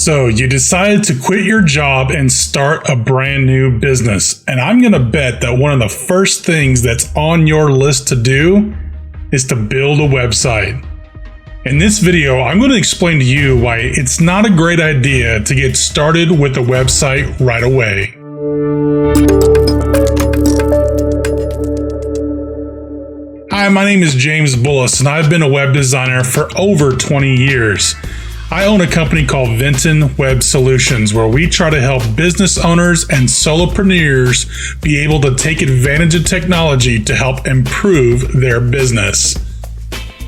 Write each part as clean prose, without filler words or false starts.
So you decided to quit your job and start a brand new business. And I'm going to bet that one of the first things that's on your list to do is to build a website. In this video, I'm going to explain to you why it's not a great idea to get started with a website right away. Hi, my name is James Bullis, and I've been a web designer for over 20 years. I own a company called Vinton Web Solutions, where we try to help business owners and solopreneurs be able to take advantage of technology to help improve their business.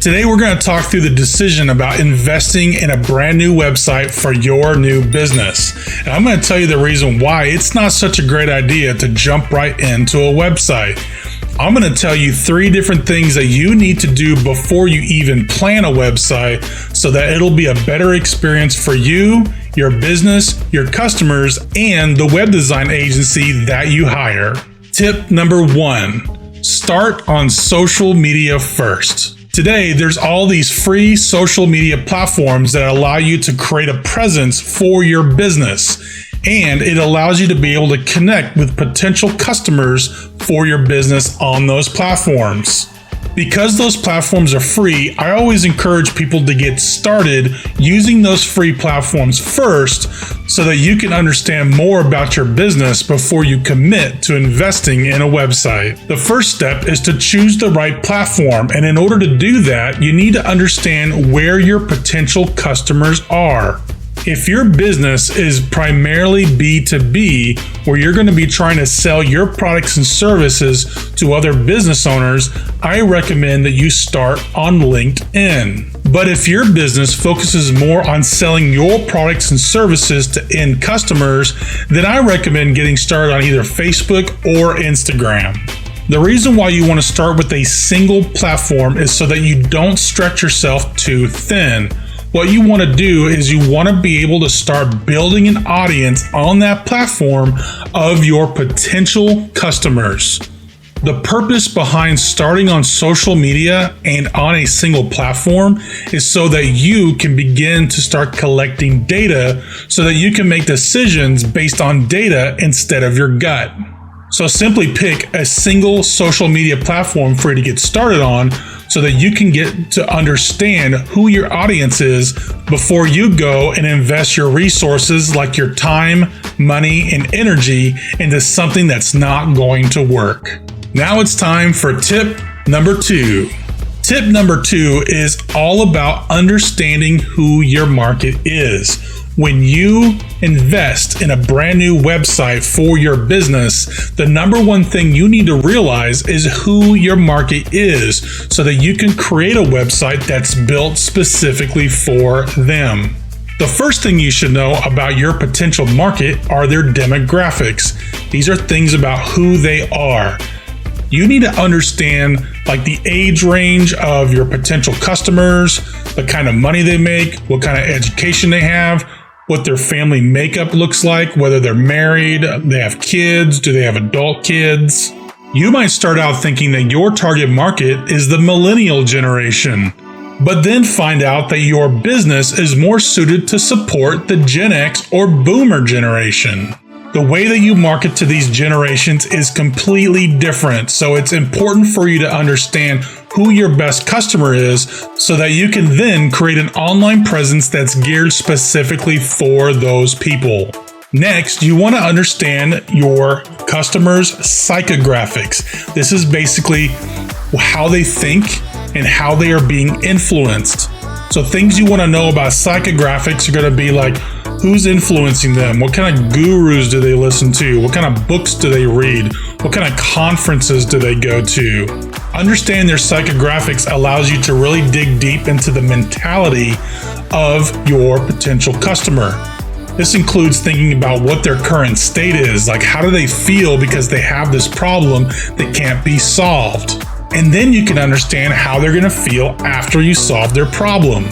Today, we're going to talk through the decision about investing in a brand new website for your new business. And I'm going to tell you the reason why it's not such a great idea to jump right into a website. I'm going to tell you 3 different things that you need to do before you even plan a website so that it'll be a better experience for you, your business, your customers, and the web design agency that you hire. Tip number 1, start on social media first. Today, there's all these free social media platforms that allow you to create a presence for your business. And it allows you to be able to connect with potential customers for your business on those platforms. Because those platforms are free, I always encourage people to get started using those free platforms first so that you can understand more about your business before you commit to investing in a website. The first step is to choose the right platform, and in order to do that, you need to understand where your potential customers are. If your business is primarily B2B, where you're going to be trying to sell your products and services to other business owners, I recommend that you start on LinkedIn. But if your business focuses more on selling your products and services to end customers, then I recommend getting started on either Facebook or Instagram. The reason why you want to start with a single platform is so that you don't stretch yourself too thin. What you want to do is you want to be able to start building an audience on that platform of your potential customers. The purpose behind starting on social media and on a single platform is so that you can begin to start collecting data so that you can make decisions based on data instead of your gut. So simply pick a single social media platform for you to get started on so that you can get to understand who your audience is before you go and invest your resources like your time, money, and energy into something that's not going to work. Now it's time for tip number 2. Tip number 2 is all about understanding who your market is. When you invest in a brand new website for your business, the number one thing you need to realize is who your market is so that you can create a website that's built specifically for them. The first thing you should know about your potential market are their demographics. These are things about who they are. You need to understand the age range of your potential customers, the kind of money they make, what kind of education they have, what their family makeup looks like, whether they're married, they have kids, do they have adult kids. You might start out thinking that your target market is the millennial generation, but then find out that your business is more suited to support the Gen X or Boomer generation. The way that you market to these generations is completely different, so it's important for you to understand who your best customer is so that you can then create an online presence that's geared specifically for those people. Next, you want to understand your customers' psychographics. This is basically how they think and how they are being influenced. So things you want to know about psychographics are going to be like, who's influencing them? What kind of gurus do they listen to? What kind of books do they read? What kind of conferences do they go to? Understand their psychographics allows you to really dig deep into the mentality of your potential customer. This includes thinking about what their current state is, like how do they feel because they have this problem that can't be solved. And then you can understand how they're going to feel after you solve their problem.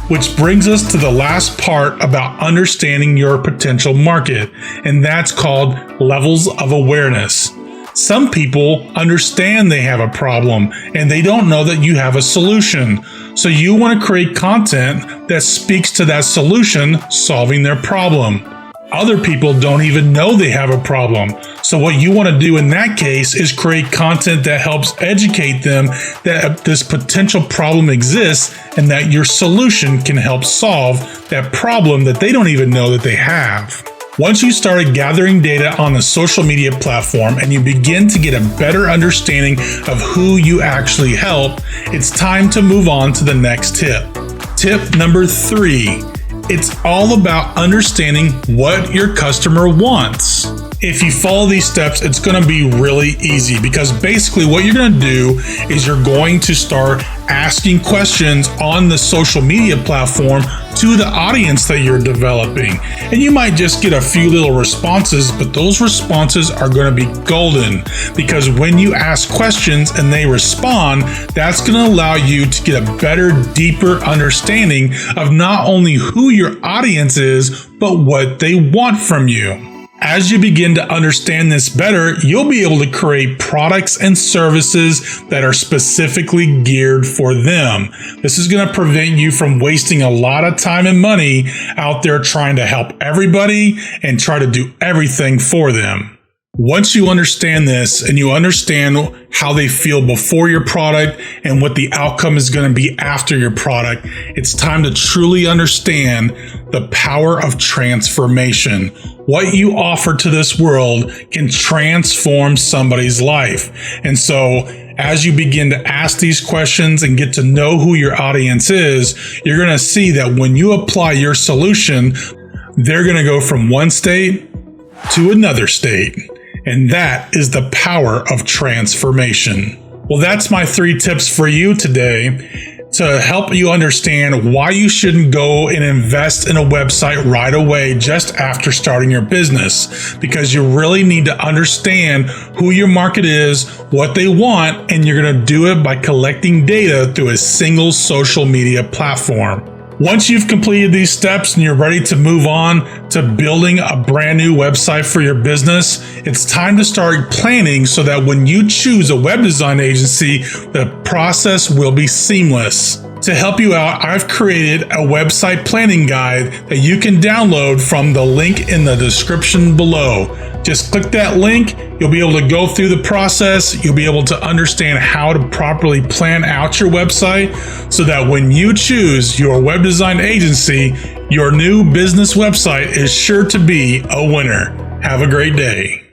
Which brings us to the last part about understanding your potential market, and that's called levels of awareness. Some people understand they have a problem and they don't know that you have a solution. So you want to create content that speaks to that solution solving their problem. Other people don't even know they have a problem. So what you want to do in that case is create content that helps educate them that this potential problem exists and that your solution can help solve that problem that they don't even know that they have. Once you started gathering data on the social media platform and you begin to get a better understanding of who you actually help, it's time to move on to the next tip. Tip number 3. It's all about understanding what your customer wants. If you follow these steps, it's going to be really easy because basically what you're going to do is you're going to start asking questions on the social media platform to the audience that you're developing. And you might just get a few little responses, but those responses are going to be golden because when you ask questions and they respond, that's going to allow you to get a better, deeper understanding of not only who your audience is, but what they want from you. As you begin to understand this better, you'll be able to create products and services that are specifically geared for them. This is going to prevent you from wasting a lot of time and money out there trying to help everybody and try to do everything for them. Once you understand this and you understand how they feel before your product and what the outcome is going to be after your product, it's time to truly understand the power of transformation. What you offer to this world can transform somebody's life. And so as you begin to ask these questions and get to know who your audience is, you're going to see that when you apply your solution, they're going to go from one state to another state. And that is the power of transformation. Well, that's my 3 tips for you today to help you understand why you shouldn't go and invest in a website right away just after starting your business, because you really need to understand who your market is, what they want, and you're going to do it by collecting data through a single social media platform. Once you've completed these steps and you're ready to move on to building a brand new website for your business, it's time to start planning so that when you choose a web design agency, the process will be seamless. To help you out, I've created a website planning guide that you can download from the link in the description below. Just click that link. You'll be able to go through the process. You'll be able to understand how to properly plan out your website so that when you choose your web design agency, your new business website is sure to be a winner. Have a great day.